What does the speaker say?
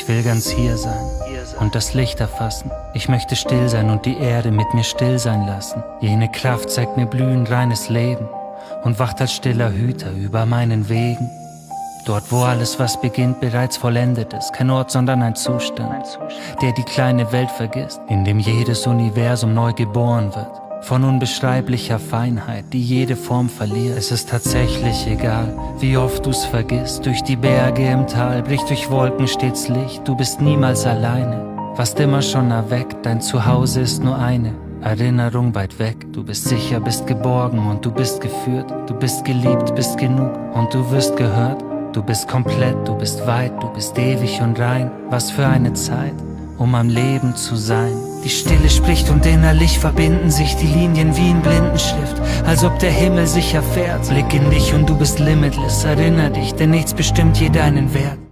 Ich will ganz hier sein und das Licht erfassen. Ich möchte still sein und die Erde mit mir still sein lassen. Jene Kraft zeigt mir blühend reines Leben und wacht als stiller Hüter über meinen Wegen. Dort, wo alles, was beginnt, bereits vollendet ist. Kein Ort, sondern ein Zustand, der die kleine Welt vergisst, in dem jedes Universum neu geboren wird. Von unbeschreiblicher Feinheit, die jede Form verliert. Es ist tatsächlich egal, wie oft du's vergisst. Durch die Berge im Tal bricht durch Wolken stets Licht. Du bist niemals alleine, warst immer schon erweckt. Dein Zuhause ist nur eine Erinnerung weit weg. Du bist sicher, bist geborgen und du bist geführt. Du bist geliebt, bist genug und du wirst gehört. Du bist komplett, du bist weit, du bist ewig und rein. Was für eine Zeit, um am Leben zu sein. Die Stille spricht und innerlich verbinden sich die Linien wie in Blindenschrift, als ob der Himmel sich erfährt. Blick in dich und du bist limitless, erinner dich, denn nichts bestimmt je deinen Wert.